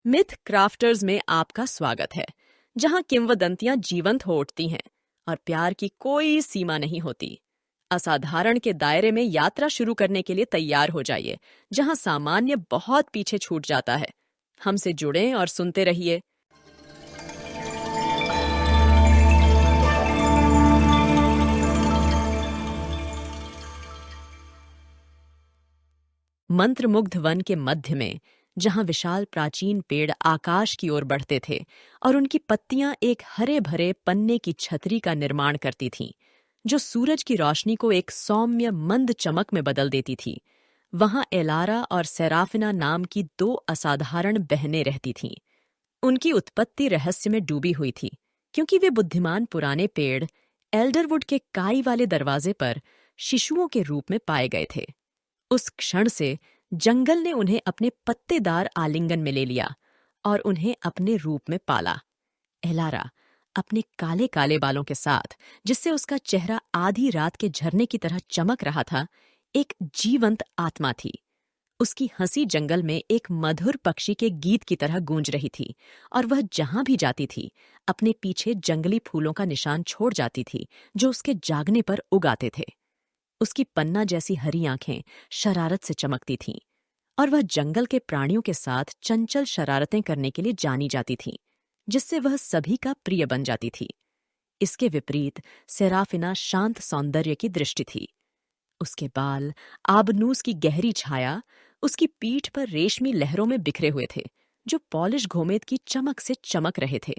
Myth crafters में आपका स्वागत है, जहां किंवदंतियां जीवंत हो उठती हैं और प्यार की कोई सीमा नहीं होती। असाधारण के दायरे में यात्रा शुरू करने के लिए तैयार हो जाइए, जहां सामान्य बहुत पीछे छूट जाता है। हमसे जुड़ें और सुनते रहिए। मंत्रमुग्ध वन के मध्य में, जहां विशाल प्राचीन पेड़ आकाश की ओर बढ़ते थे और उनकी पत्तियां एक हरे भरे पन्ने की छतरी का निर्माण करती थीं, जो सूरज की रोशनी को एक सौम्य मंद चमक में बदल देती थी, वहां एलारा और सेराफिना नाम की दो असाधारण बहनें रहती थीं। उनकी उत्पत्ति रहस्य में डूबी हुई थी, क्योंकि वे बुद्धिमान पुराने पेड़ एल्डरवुड के काई वाले दरवाजे पर शिशुओं के रूप में पाए गए थे। उस क्षण से जंगल ने उन्हें अपने पत्तेदार आलिंगन में ले लिया और उन्हें अपने रूप में पाला। एलारा अपने काले काले बालों के साथ, जिससे उसका चेहरा आधी रात के झरने की तरह चमक रहा था, एक जीवंत आत्मा थी। उसकी हंसी जंगल में एक मधुर पक्षी के गीत की तरह गूंज रही थी, और वह जहां भी जाती थी अपने पीछे जंगली फूलों का निशान छोड़ जाती थी, जो उसके जागने पर उगाते थे। उसकी पन्ना जैसी हरी आंखें शरारत से चमकती थीं, और वह जंगल के प्राणियों के साथ चंचल शरारतें करने के लिए जानी जाती थी, जिससे वह सभी का प्रिय बन जाती थी। इसके विपरीत सेराफिना शांत सौंदर्य की दृष्टि थी। उसके बाल आबनूस की गहरी छाया उसकी पीठ पर रेशमी लहरों में बिखरे हुए थे, जो पॉलिश गोमेद की चमक से चमक रहे थे।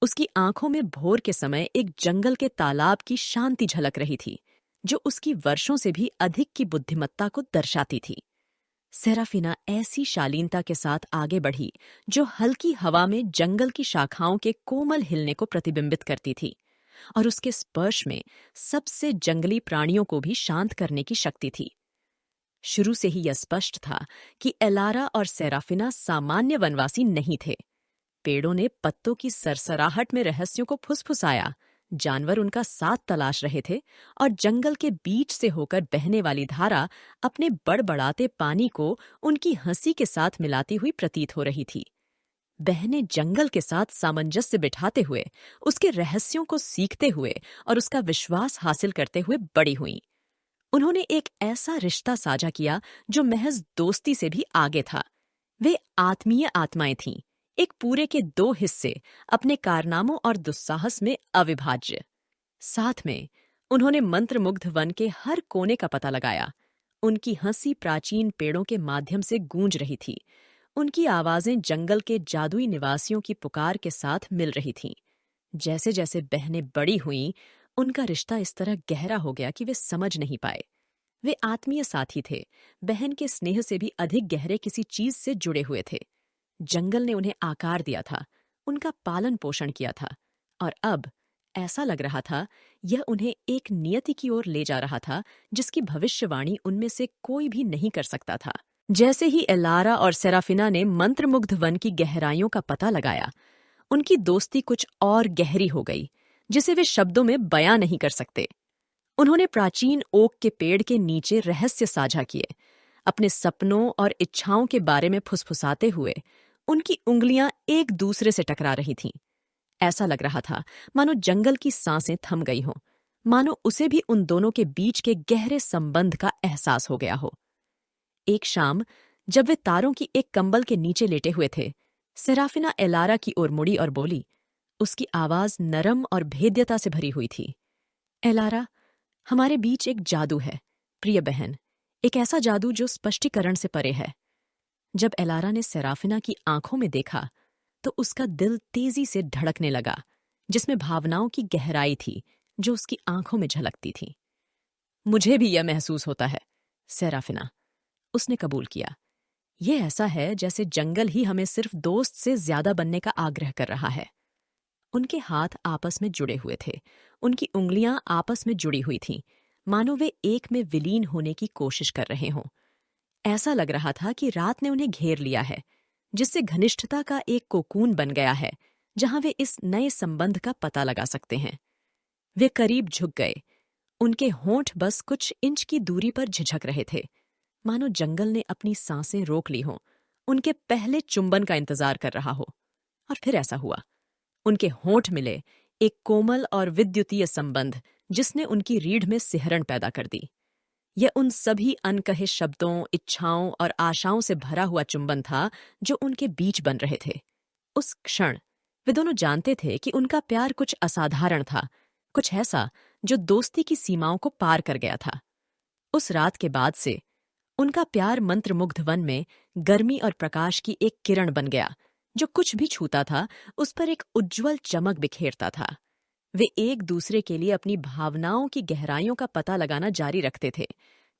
उसकी आंखों में भोर के समय एक जंगल के तालाब की शांति झलक रही थी, जो उसकी वर्षों से भी अधिक की बुद्धिमत्ता को दर्शाती थी। सेराफिना ऐसी शालीनता के साथ आगे बढ़ी, जो हल्की हवा में जंगल की शाखाओं के कोमल हिलने को प्रतिबिंबित करती थी, और उसके स्पर्श में सबसे जंगली प्राणियों को भी शांत करने की शक्ति थी। शुरू से ही यह स्पष्ट था कि एलारा और सेराफिना सामान्य वनवासी नहीं थे। पेड़ों ने पत्तों की सरसराहट में रहस्यों को फुसफुसाया, जानवर उनका साथ तलाश रहे थे, और जंगल के बीच से होकर बहने वाली धारा अपने बड़बड़ाते पानी को उनकी हंसी के साथ मिलाती हुई प्रतीत हो रही थी। बहनें जंगल के साथ सामंजस्य बिठाते हुए, उसके रहस्यों को सीखते हुए और उसका विश्वास हासिल करते हुए बड़ी हुईं। उन्होंने एक ऐसा रिश्ता साझा किया जो महज दोस्ती से भी आगे था। वे आत्मीय आत्माएं थीं, एक पूरे के दो हिस्से, अपने कारनामों और दुस्साहस में अविभाज्य। साथ में उन्होंने मंत्रमुग्ध वन के हर कोने का पता लगाया। उनकी हंसी प्राचीन पेड़ों के माध्यम से गूंज रही थी। उनकी आवाजें जंगल के जादुई निवासियों की पुकार के साथ मिल रही थीं। जैसे जैसे बहनें बड़ी हुईं, उनका रिश्ता इस तरह गहरा हो गया कि वे समझ नहीं पाए। वे आत्मीय साथी थे, बहन के स्नेह से भी अधिक गहरे किसी चीज से जुड़े हुए थे। जंगल ने उन्हें आकार दिया था, उनका पालन पोषण किया था, और अब ऐसा लग रहा था यह उन्हें एक नियति की ओर ले जा रहा था, जिसकी भविष्यवाणी उनमें से कोई भी नहीं कर सकता था। जैसे ही एलारा और सेराफिना ने मंत्रमुग्ध वन की गहराइयों का पता लगाया, उनकी दोस्ती कुछ और गहरी हो गई, जिसे वे शब्दों में बयां नहीं कर सकते। उन्होंने प्राचीन ओक के पेड़ के नीचे रहस्य साझा किए। अपने सपनों और इच्छाओं के बारे में फुसफुसाते हुए उनकी उंगलियां एक दूसरे से टकरा रही थीं। ऐसा लग रहा था मानो जंगल की सांसें थम गई हों, मानो उसे भी उन दोनों के बीच के गहरे संबंध का एहसास हो गया हो। एक शाम, जब वे तारों की एक कंबल के नीचे लेटे हुए थे, सेराफिना एलारा की ओर मुड़ी और बोली। उसकी आवाज नरम और भेद्यता से भरी हुई थी। एलारा, हमारे बीच एक जादू है, प्रिय बहन, एक ऐसा जादू जो स्पष्टीकरण से परे है। जब एलारा ने सेराफिना की आंखों में देखा, तो उसका दिल तेजी से धड़कने लगा, जिसमें भावनाओं की गहराई थी जो उसकी आंखों में झलकती थी। मुझे भी यह महसूस होता है, सेराफिना, उसने कबूल किया। यह ऐसा है जैसे जंगल ही हमें सिर्फ दोस्त से ज्यादा बनने का आग्रह कर रहा है। उनके हाथ आपस में जुड़े हुए थे, उनकी उंगलियां आपस में जुड़ी हुई थीं, मानो वे एक में विलीन होने की कोशिश कर रहे हों। ऐसा लग रहा था कि रात ने उन्हें घेर लिया है, जिससे घनिष्ठता का एक कोकून बन गया है, जहां वे इस नए संबंध का पता लगा सकते हैं। वे करीब झुक गए। उनके होंठ बस कुछ इंच की दूरी पर झिझक रहे थे, मानो जंगल ने अपनी सांसें रोक ली हों, उनके पहले चुंबन का इंतजार कर रहा हो। और फिर ऐसा हुआ। उनके होंठ मिले, एक कोमल और विद्युतीय संबंध जिसने उनकी रीढ़ में सिहरन पैदा कर दी। यह उन सभी अनकहे शब्दों, इच्छाओं और आशाओं से भरा हुआ चुंबन था जो उनके बीच बन रहे थे। उस क्षण वे दोनों जानते थे कि उनका प्यार कुछ असाधारण था, कुछ ऐसा जो दोस्ती की सीमाओं को पार कर गया था। उस रात के बाद से उनका प्यार मंत्रमुग्ध वन में गर्मी और प्रकाश की एक किरण बन गया, जो कुछ भी छूता था उस पर एक उज्ज्वल चमक बिखेरता था। वे एक दूसरे के लिए अपनी भावनाओं की गहराइयों का पता लगाना जारी रखते थे,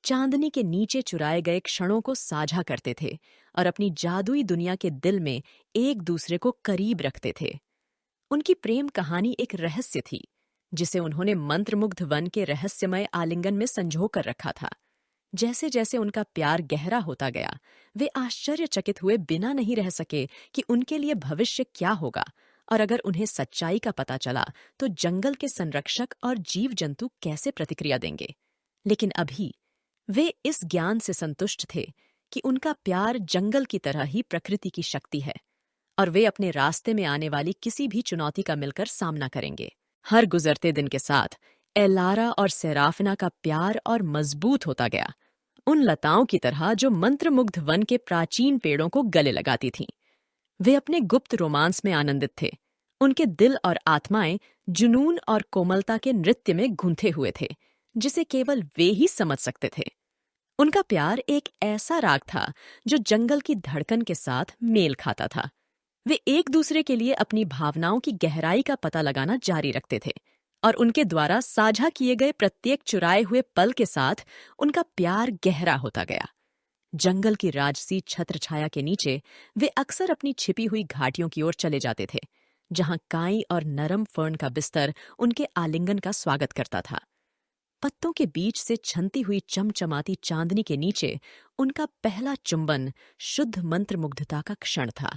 चांदनी के नीचे चुराए गए क्षणों को साझा करते थे और अपनी जादुई दुनिया के दिल में एक दूसरे को करीब रखते थे। उनकी प्रेम कहानी एक रहस्य थी, जिसे उन्होंने मंत्रमुग्ध वन के रहस्यमय आलिंगन में संजो कर रखा था। जैसे जैसे उनका प्यार गहरा होता गया, वे आश्चर्यचकित हुए बिना नहीं रह सके कि उनके लिए भविष्य क्या होगा, और अगर उन्हें सच्चाई का पता चला तो जंगल के संरक्षक और जीव जंतु कैसे प्रतिक्रिया देंगे। लेकिन अभी वे इस ज्ञान से संतुष्ट थे कि उनका प्यार जंगल की तरह ही प्रकृति की शक्ति है, और वे अपने रास्ते में आने वाली किसी भी चुनौती का मिलकर सामना करेंगे। हर गुजरते दिन के साथ एलारा और सेराफिना का प्यार और मजबूत होता गया, उन लताओं की तरह जो मंत्रमुग्ध वन के प्राचीन पेड़ों को गले लगाती थीं। वे अपने गुप्त रोमांस में आनंदित थे। उनके दिल और आत्माएं जुनून और कोमलता के नृत्य में गूंथे हुए थे, जिसे केवल वे ही समझ सकते थे। उनका प्यार एक ऐसा राग था जो जंगल की धड़कन के साथ मेल खाता था। वे एक दूसरे के लिए अपनी भावनाओं की गहराई का पता लगाना जारी रखते थे, और उनके द्वारा साझा किए गए प्रत्येक चुराए हुए पल के साथ उनका प्यार गहरा होता गया। जंगल की राजसी छत्र छाया के नीचे वे अक्सर अपनी छिपी हुई घाटियों की ओर चले जाते थे, जहां काई और नरम फर्न का बिस्तर उनके आलिंगन का स्वागत करता था। पत्तों के बीच से छनती हुई चमचमाती चांदनी के नीचे उनका पहला चुंबन शुद्ध मंत्रमुग्धता का क्षण था।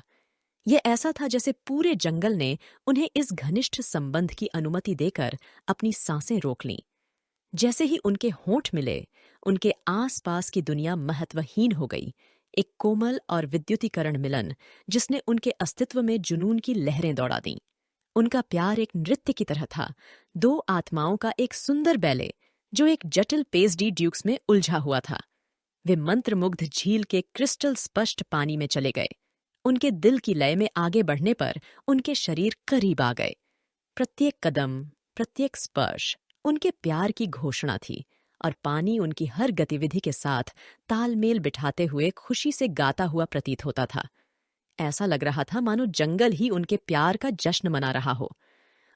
यह ऐसा था जैसे पूरे जंगल ने उन्हें इस घनिष्ठ संबंध की अनुमति देकर अपनी सांसें रोक लीं। जैसे ही उनके होंठ मिले, उनके आसपास की दुनिया महत्वहीन हो गई, एक कोमल और विद्युतीकरण मिलन जिसने उनके अस्तित्व में जुनून की लहरें दौड़ा दीं। उनका प्यार एक नृत्य की तरह था, दो आत्माओं का एक सुंदर बैले जो एक जटिल पेसडी ड्यूक्स में उलझा हुआ था। वे मंत्रमुग्ध झील के क्रिस्टल स्पष्ट पानी में चले गए। उनके दिल की लय में आगे बढ़ने पर उनके शरीर करीब आ गए। प्रत्येक कदम, प्रत्येक स्पर्श उनके प्यार की घोषणा थी, और पानी उनकी हर गतिविधि के साथ तालमेल बिठाते हुए खुशी से गाता हुआ प्रतीत होता था। ऐसा लग रहा था मानो जंगल ही उनके प्यार का जश्न मना रहा हो।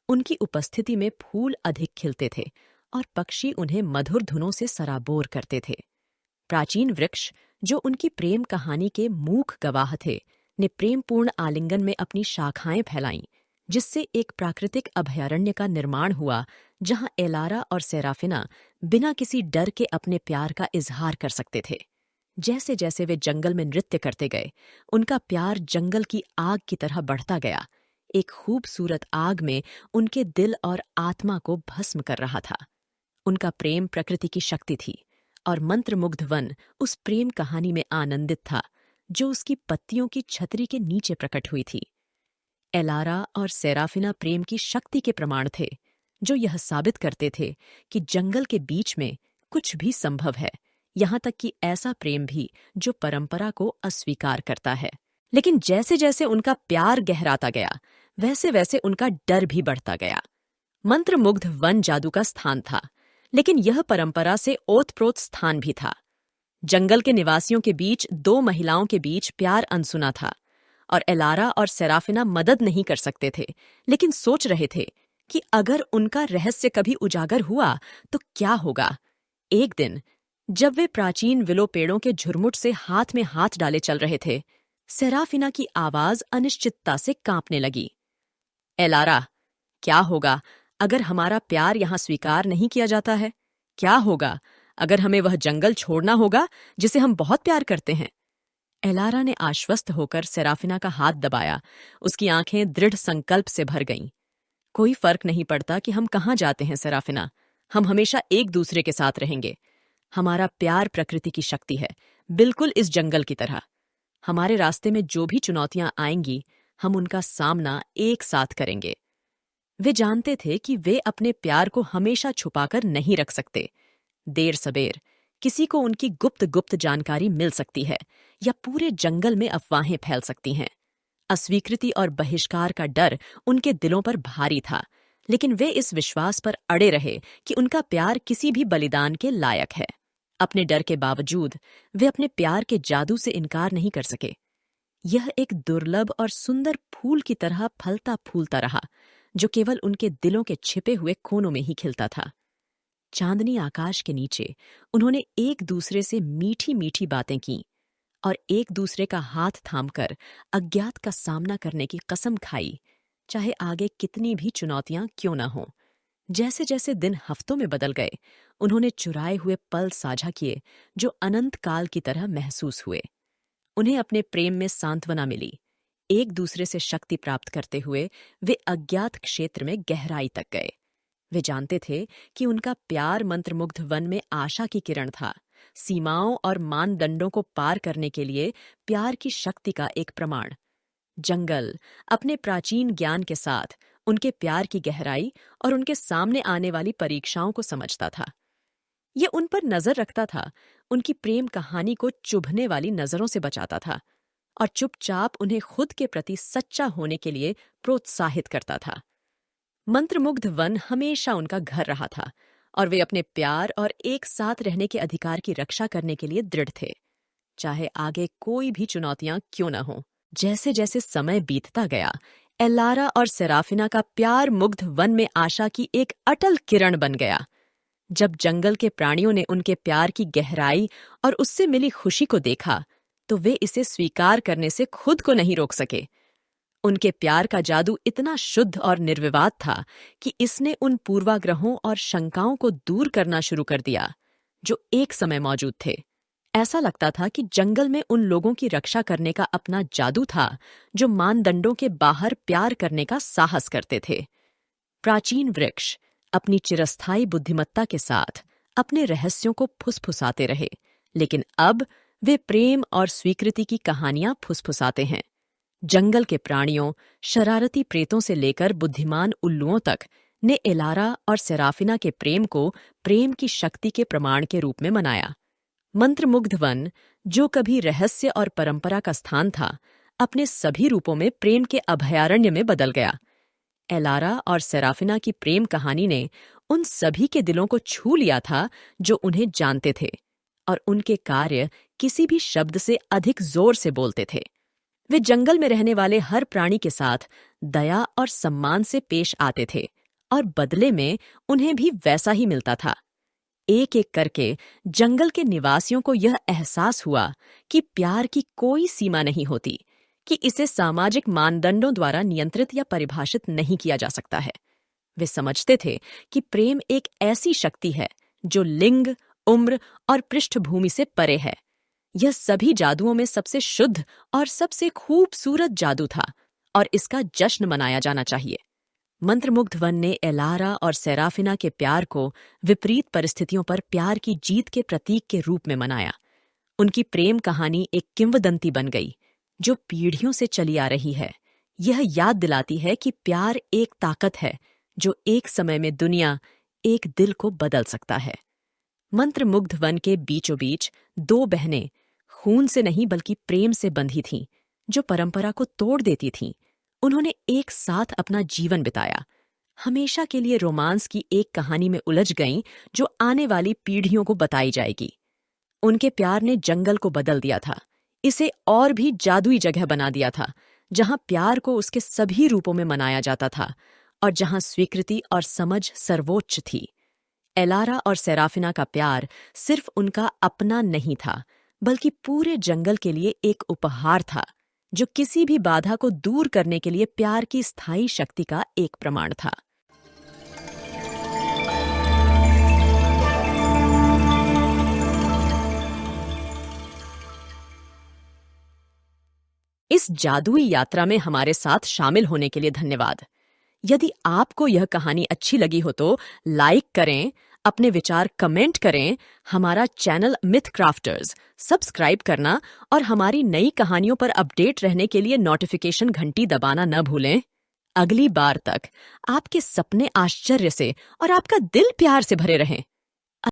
उनकी उपस्थिति में फूल अधिक खिलते थे और पक्षी उन्हें मधुर धुनों से सराबोर करते थे। प्राचीन वृक्ष, जो उनकी प्रेम कहानी के मूक गवाह थे, ने प्रेमपूर्ण आलिंगन में अपनी शाखाएं फैलाईं, जिससे एक प्राकृतिक अभयारण्य का निर्माण हुआ जहां एलारा और सेराफिना बिना किसी डर के अपने प्यार का इजहार कर सकते थे। जैसे जैसे वे जंगल में नृत्य करते गए, उनका प्यार जंगल की आग की तरह बढ़ता गया, एक खूबसूरत आग में उनके दिल और आत्मा को भस्म कर रहा था। उनका प्रेम प्रकृति की शक्ति थी, और मंत्रमुग्ध वन उस प्रेम कहानी में आनंदित था जो उसकी पत्तियों की छतरी के नीचे प्रकट हुई थी। एलारा और सेराफिना प्रेम की शक्ति के प्रमाण थे, जो यह साबित करते थे कि जंगल के बीच में कुछ भी संभव है, यहाँ तक कि ऐसा प्रेम भी जो परंपरा को अस्वीकार करता है। लेकिन जैसे जैसे उनका प्यार गहराता गया, वैसे वैसे उनका डर भी बढ़ता गया। मंत्रमुग्ध वन जादू का स्थान था, लेकिन यह परंपरा से ओतप्रोत स्थान भी था। जंगल के निवासियों के बीच दो महिलाओं के बीच प्यार अनसुना था, और एलारा और सेराफिना मदद नहीं कर सकते थे, लेकिन सोच रहे थे कि अगर उनका रहस्य कभी उजागर हुआ तो क्या होगा। एक दिन जब वे प्राचीन विलो पेड़ों के झुरमुट से हाथ में हाथ डाले चल रहे थे, सेराफिना की आवाज अनिश्चितता से कांपने लगी। एलारा, क्या होगा अगर हमारा प्यार यहाँ स्वीकार नहीं किया जाता है? क्या होगा अगर हमें वह जंगल छोड़ना होगा जिसे हम बहुत प्यार करते हैं? एलारा ने आश्वस्त होकर सेराफिना का हाथ दबाया। उसकी आंखें दृढ़ संकल्प से भर गईं। कोई फर्क नहीं पड़ता कि हम कहाँ जाते हैं सेराफिना, हम हमेशा एक दूसरे के साथ रहेंगे। हमारा प्यार प्रकृति की शक्ति है, बिल्कुल इस जंगल की तरह। हमारे रास्ते में जो भी चुनौतियां आएंगी, हम उनका सामना एक साथ करेंगे। वे जानते थे कि वे अपने प्यार को हमेशा छुपाकर नहीं रख सकते। देर सबेर किसी को उनकी गुप्त गुप्त जानकारी मिल सकती है या पूरे जंगल में अफवाहें फैल सकती हैं। अस्वीकृति और बहिष्कार का डर उनके दिलों पर भारी था, लेकिन वे इस विश्वास पर अड़े रहे कि उनका प्यार किसी भी बलिदान के लायक है। अपने डर के बावजूद वे अपने प्यार के जादू से इनकार नहीं कर सके। यह एक दुर्लभ और सुंदर फूल की तरह फलता फूलता रहा, जो केवल उनके दिलों के छिपे हुए कोनों में ही खिलता था। चांदनी आकाश के नीचे उन्होंने एक दूसरे से मीठी मीठी बातें की और एक दूसरे का हाथ थामकर अज्ञात का सामना करने की कसम खाई, चाहे आगे कितनी भी चुनौतियां क्यों न हों। जैसे जैसे दिन हफ्तों में बदल गए, उन्होंने चुराए हुए पल साझा किए जो अनंत काल की तरह महसूस हुए। उन्हें अपने प्रेम में सांत्वना मिली। एक दूसरे से शक्ति प्राप्त करते हुए वे अज्ञात क्षेत्र में गहराई तक गए। वे जानते थे कि उनका प्यार मंत्रमुग्ध वन में आशा की किरण था, सीमाओं और मानदंडों को पार करने के लिए प्यार की शक्ति का एक प्रमाण। जंगल अपने प्राचीन ज्ञान के साथ उनके प्यार की गहराई और उनके सामने आने वाली परीक्षाओं को समझता था। यह उन पर नजर रखता था, उनकी प्रेम कहानी को चुभने वाली नजरों से बचाता था और चुपचाप उन्हें खुद के प्रति सच्चा होने के लिए प्रोत्साहित करता था। मंत्रमुग्ध वन हमेशा उनका घर रहा था और वे अपने प्यार और एक साथ रहने के अधिकार की रक्षा करने के लिए दृढ़ थे, चाहे आगे कोई भी चुनौतियां क्यों न हों। जैसे जैसे समय बीतता गया, एलारा और सेराफिना का प्यार मुग्ध वन में आशा की एक अटल किरण बन गया। जब जंगल के प्राणियों ने उनके प्यार की गहराई और उससे मिली खुशी को देखा, तो वे इसे स्वीकार करने से खुद को नहीं रोक सके। उनके प्यार का जादू इतना शुद्ध और निर्विवाद था कि इसने उन पूर्वाग्रहों और शंकाओं को दूर करना शुरू कर दिया जो एक समय मौजूद थे। ऐसा लगता था कि जंगल में उन लोगों की रक्षा करने का अपना जादू था जो मानदंडों के बाहर प्यार करने का साहस करते थे। प्राचीन वृक्ष अपनी चिरस्थायी बुद्धिमत्ता के साथ अपने रहस्यों को फुसफुसाते रहे, लेकिन अब वे प्रेम और स्वीकृति की कहानियां फुसफुसाते हैं। जंगल के प्राणियों, शरारती प्रेतों से लेकर बुद्धिमान उल्लुओं तक ने एलारा और सेराफिना के प्रेम को प्रेम की शक्ति के प्रमाण के रूप में मनाया। मंत्रमुग्ध वन, जो कभी रहस्य और परंपरा का स्थान था, अपने सभी रूपों में प्रेम के अभयारण्य में बदल गया। एलारा और सेराफिना की प्रेम कहानी ने उन सभी के दिलों को छू लिया था जो उन्हें जानते थे, और उनके कार्य किसी भी शब्द से अधिक जोर से बोलते थे। वे जंगल में रहने वाले हर प्राणी के साथ दया और सम्मान से पेश आते थे, और बदले में उन्हें भी वैसा ही मिलता था। एक एक करके जंगल के निवासियों को यह एहसास हुआ कि प्यार की कोई सीमा नहीं होती, कि इसे सामाजिक मानदंडों द्वारा नियंत्रित या परिभाषित नहीं किया जा सकता है। वे समझते थे कि प्रेम एक ऐसी शक्ति है जो लिंग, उम्र और पृष्ठभूमि से परे है। यह सभी जादुओं में सबसे शुद्ध और सबसे खूबसूरत जादू था, और इसका जश्न मनाया जाना चाहिए। मंत्रमुग्ध वन ने एलारा और सेराफिना के प्यार को विपरीत परिस्थितियों पर प्यार की जीत के प्रतीक के रूप में मनाया। उनकी प्रेम कहानी एक किंवदंती बन गई जो पीढ़ियों से चली आ रही है। यह याद दिलाती है कि प्यार एक ताकत है जो एक समय में दुनिया, एक दिल को बदल सकता है। मंत्रमुग्ध वन के बीचों बीच दो बहनें खून से नहीं बल्कि प्रेम से बंधी थीं, जो परंपरा को तोड़ देती थीं। उन्होंने एक साथ अपना जीवन बिताया, हमेशा के लिए रोमांस की एक कहानी में उलझ गईं जो आने वाली पीढ़ियों को बताई जाएगी। उनके प्यार ने जंगल को बदल दिया था, इसे और भी जादुई जगह बना दिया था, जहां प्यार को उसके सभी रूपों में मनाया जाता था और जहां स्वीकृति और समझ सर्वोच्च थी। एलारा और सेराफिना का प्यार सिर्फ उनका अपना नहीं था, बल्कि पूरे जंगल के लिए एक उपहार था, जो किसी भी बाधा को दूर करने के लिए प्यार की स्थायी शक्ति का एक प्रमाण था। इस जादुई यात्रा में हमारे साथ शामिल होने के लिए धन्यवाद। यदि आपको यह कहानी अच्छी लगी हो तो लाइक करें, अपने विचार कमेंट करें, हमारा चैनल मिथ क्राफ्टर्स सब्सक्राइब करना और हमारी नई कहानियों पर अपडेट रहने के लिए नोटिफिकेशन घंटी दबाना न भूलें। अगली बार तक आपके सपने आश्चर्य से और आपका दिल प्यार से भरे रहें।